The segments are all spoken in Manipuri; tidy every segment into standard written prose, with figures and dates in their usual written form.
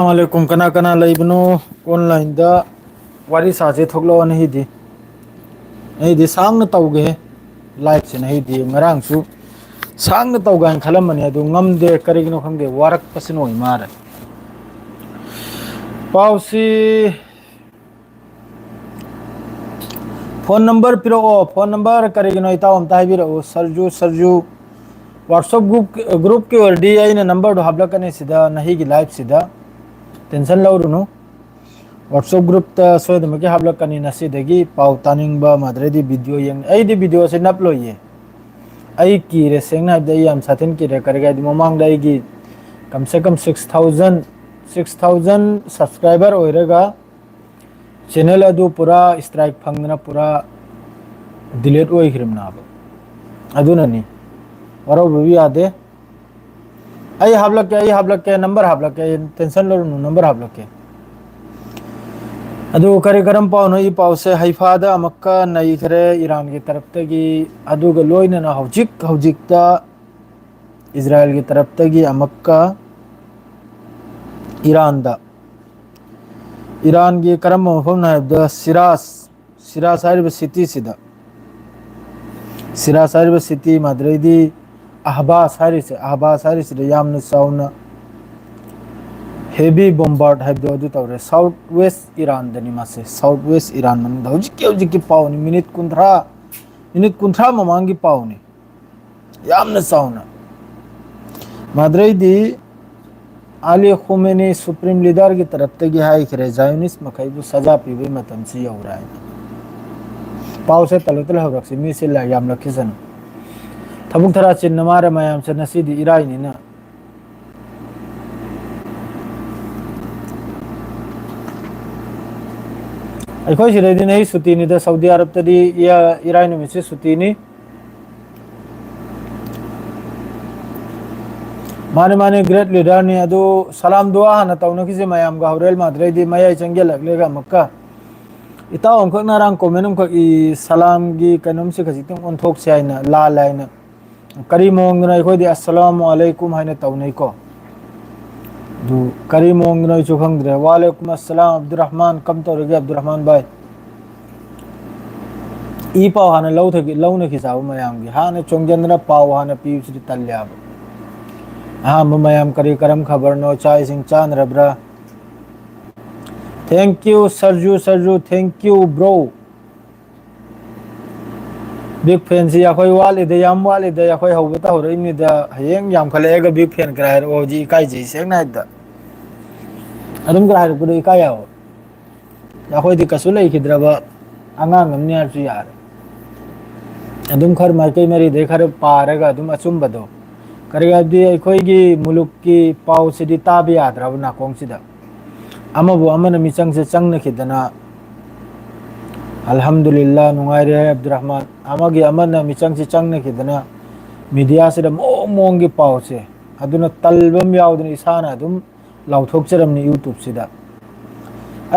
वालेकुम कना कना लेबनो ऑनलाइन दा वारी साजे थोकलो नहीं दी नहीं दी सांग न तौगे लाइफ से नहीं दी ngarangsु सांग न तौगान खलमने अदु ngamde karigino khangde warak pasino imara पाउसी फोन नंबर पिरो फोन नंबर करेगिनो इता हम ताहिबिरो सरजू सरजू व्हाट्सएप ग्रुप के वर्डी आइना नंबर दो habla kane sida nahi gi live sida tension लौरुनु व्हाट्सएप ग्रुप ता सोदम के habla kani nasidagi पाउ तानिंग बा माद्रेदी वीडियो यंग आई दी वीडियो से नपलो ये आई की रे सेंगना दे यम साथिन की रे करगा दी ममांग दाई की कम से कम 6000 सब्सक्राइबर होइरेगा चैनल अदु पूरा स्ट्राइक फंगना पूरा डिलीट होइखिरमना अदुननी वरो भी आदे आई habla के नंबर habla के टेंशन लौरुनु नंबर habla के अदु करे करम पाव नो ई पाव से हाइफादा मक्का नई खरे ईरान की तरफ तगी अदु ग लोइना ना हौजिक ता इजराइल की तरफ तगी मक्का ईरान की करम मफम ना द सिरास हारिब सिटी सिदा सिरास हारिब सिटी माद्रेदी अहबास हारिस यामन साउना हेवी बॉम्बार्ड है दो तौरे साउथ वेस्ट ईरान दनी मासे साउथ वेस्ट ईरान मन हौजिक की पावनी मिनिट कुंथ्रा ममांगी पावनी यामन साउना माद्रेदी आली खुमेनी सुप्रीम लीडर की तरफ तगी हाई खरे जायोनिस्ट मखैबु सजा पीबे मतम से यौरा है पाव से तलतल हरक्सी मी से ला याम लखिसन थबुक थरा चिन नमारे मयाम से नसीदी इराइनी ना अखोई सिरेदी नहीं सुतीनी द सऊदी अरब तदी या इरान में से सुतीनी माने ग्रेट लीडर ने अदो सलाम दुआ हना तौना किसे मयाम गा हौरेल माद्रेदी मया चंगे लगलेगा मक्का इता ओंखक नारांग कमेनम ख ई सलाम गी कनम से खसितम ओंथोक से आइना ला लाइना करी मोंग ना अखोई दि अस्सलामु अलैकुम हाइना तौनै को दु करी मोंग ना चु खंगद्रे वालेकुम अस्सलाम अब्दुर्रहमान कम तौरगे अब्दुर्रहमान भाई ई पाव हाना लौना खिसाव मयाम गी हाना चोंगजंदना पाव हाना पीउसि तल्याब मयाम करी करम खबर नो चाय सिंह चांद रब्रा thank you Sarju thank you bro big fan से अखोई वालिदे याम वालिदे अखोई हौबता होरइनि दा हयेंग याम खलेगा बिग फैन करायर ओजी इकाई जी सेंगना दा अदुम करायर पुरो इकाई आओ अखोई दि कसु लेखिद्रबा अंगांग हमने आरसु यार अदुम खर माइकई मरी देखर पारगा अदुम अचुंबदो करेगा दी अखोई गी मुलुक की पाव सिदी ताबि याद्रब नाकोंग सिदा अमबु अमन मिचंग से चंग नखिदना अल्हम्दुलिल्लाह नुंगाइरे अब्दुर्रहमान अमगी अमन मिचंग से चंग नखिदना मीडिया से मोंग की पाव से अदुना तलबम यावदन इसाना अदुम लाउथोकचरमनी यूट्यूब सिदा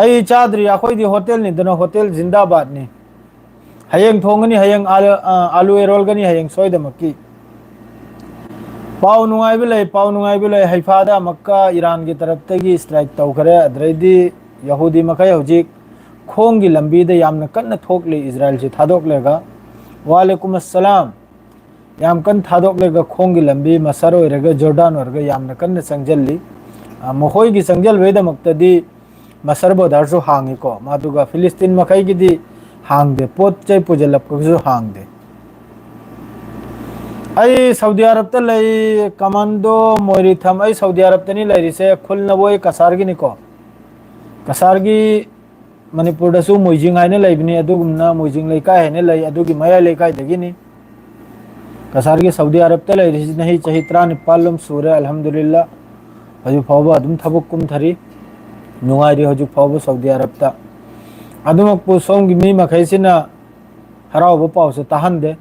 आई चाद्री अखोई दी होटल नि दना होटल जिंदाबाद नि हयेंग थोंगनी हयेंग आलू एरोलगनी हयेंग सोयदमकी पाव नुंगाई बिले हैफादा मक्का ईरान की तरफ तगी स्ट्राइक तौखरे अद्रैदी यहूदी मखै हौजिक खोंग की लंबी दे यामन कन्न थोकले इजराइल से थादोकलेगा वालेकुम अस्सलाम याम कन थादोकलेगा खोंग की लंबी मसर होइरेगा जॉर्डन होरगा यामन कन्न संजल्ली मखोई की संजल वेद मक्तदी मसर बोदार सो हांगी को मादुगा फिलिस्तीन मखै की दी हांग दे पोत चै पुजलप को सो हांग दे आई सऊदी अरब त लई कमांडो मोरी थम आई सऊदी अरब तनी लई से खुल नबोय कसारगी निको कसारगी मणिपुर दसु मोइजिंग आइने लईबनी अदुगुमना मोइजिंग लईका हैने लई अदुगी मया लईका दगिनी कसारगी सऊदी अरब त लई नहीं चही 93 सूरे अल्हम्दुलिल्लाह हजु फावबा अदुम थबुक कुम थरी नुंगाइरी हजु फावबा सऊदी अरब ता अदुमक पु सोंगी मी मखैसिना हरावबा पाव से तहन दे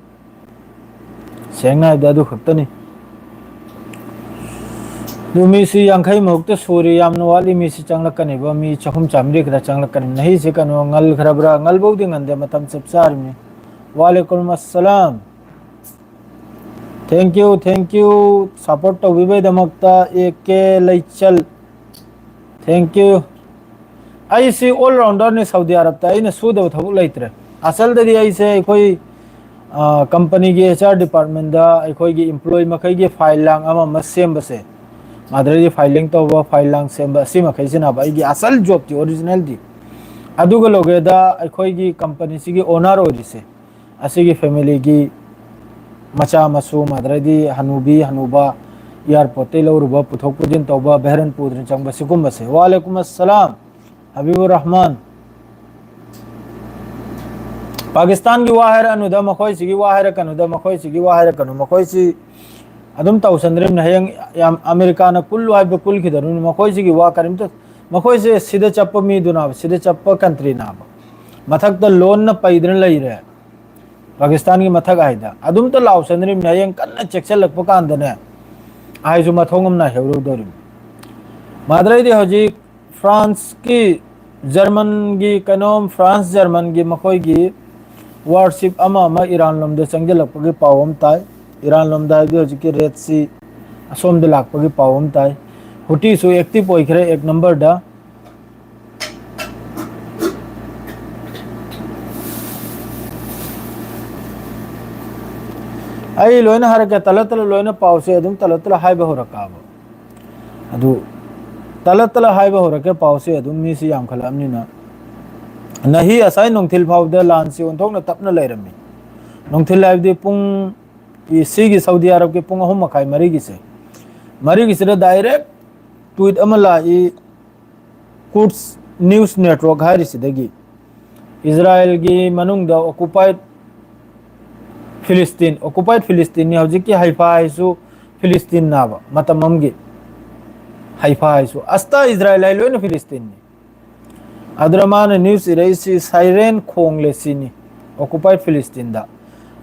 सेंगना अदु खक्तनी मीसी यांखई मुक्त सूरी यामन वाली मीसी चंगलकनिबा मी चहुम चामरी खदा चंगलकनि नहीं से कनो ngल खरबरा ngल बौदि ngंदे मतम सबसार में वालेकुम अस्सलाम थैंक यू सपोर्ट तो विबे दमकता एक के लैचल thank you I see all-rounder ने सऊदी अरब ता इन सूदब थबुक लेत्रे असल ददी आई से कोई कंपनी की HR डिपार्टमेंट दा कोई की एम्प्लॉय मखै की फाइल लांग अमा मसेम बसे मादरे फाइलिंग तो फाइल लांग सेम बसी मखै सिना बाई की असल जॉब ती ओरिजिनल दी अदुग लोगे दा कोई की कंपनी सी की ओनर ओरिसे असी की फैमिली की मचा मसू मादरे दी हनुबी हनुबा एयरपोर्ट ते लौरुबा पुथोक पुदिन तौबा बहरन पुदन चंग बसिकुम बसे वालेकुम अस्सलाम हबीबुर रहमान पाकिस्तान की वाहर अनुदा मखोई सिगी वाहर कनुदा मखोई सिगी वाहर कनु मखोई सी अदुम तौसंद्रिम नहयंग याम अमेरिका न कुल वाइब कुल खिदरु मखोई सिगी वा करिम तो मखोई से सिदे चप्प मी दुना सिदे चप्प कंट्री ना मथक द लोन न पैदन लई रे पाकिस्तान की मथक आइदा अदुम तो लाउसंद्रिम नहयंग कन्न चेक्सल लपक कांदने आइजु मथोंगम ना हेवरु दरिम मादरे दे हजी फ्रांस की जर्मन की कनोम फ्रांस जर्मन की मखोई की वारशिप अमा ईरान लोमदे चंगलपगी पावम ताई ईरान लोमदा हजी रेड सी असोमदे लापगी पावम ताई हुटी सु एक्टिव होइखरे एक नंबर दा आई लोइना हरके तलतल लोइना पावसे अदुम तलतल हाइबे हो रकाबो अदु तलतल हाइबे हो रके पावसे अदुम मीसी याम खलामनिना नहीं असाई नोंथिल फाउद लानसी ओंथोंना तपना लेरमी नोंथिल लाइबदे पुंग इसी की सऊदी अरब के पुंग अहुम मखाई मरी की से डायरेक्ट ट्वीट अमला ई कुड्स न्यूज़ नेटवर्क हाई सिदगी इजराइल की मनुंग दा ऑक्युपाइड फिलिस्तीन ने हौजिक की हाइफा हाइसु फिलिस्तीन नाबा मतममगी हाइफा हाइसु अस्ता इजराइल आई लोइन फिलिस्तीन ने अद्रमान न्यूज़ इरेसी साइरेन खोंगले सिनी ऑक्युपाइड फिलिस्तीन दा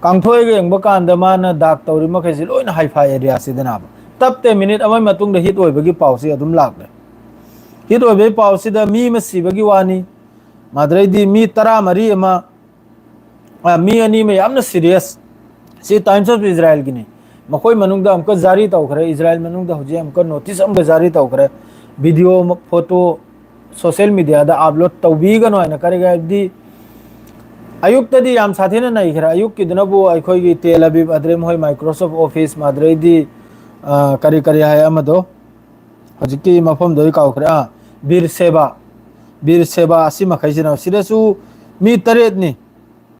कांगथोय गे यंग बकांद मान दाक तौरी मखैसि लोइन हाइफा एरिया सिदनाबा तबते मिनिट अमय मतुंग हिट ओइबगी पावसी अदुम लाकले हिट ओइबे पावसी दा मी मसिबगी वानी माद्रैदी मी 10 मरी अमा मी अनि में यामना सीरियस सी टाइम्स ऑफ इजराइल की मखोई मनुंग दा हमको जारी तौखरे इजराइल मनुंग दा हुजे हमको नोटिस हमको जारी तौखरे वीडियो फोटो सोशल मीडिया दा अपलोड तौबीगनो आइना करेगा दी अयुक्तदी याम साथेना नाइखरा अयुक की दिनबु अखोई की तेल अबीब अद्रेम होय माइक्रोसॉफ्ट ऑफिस माद्रैदी करी करी है अमदो हजिकी मफम दोई काउखरे बीर सेवा असी मखैसिना सिरसु मी तरेत नि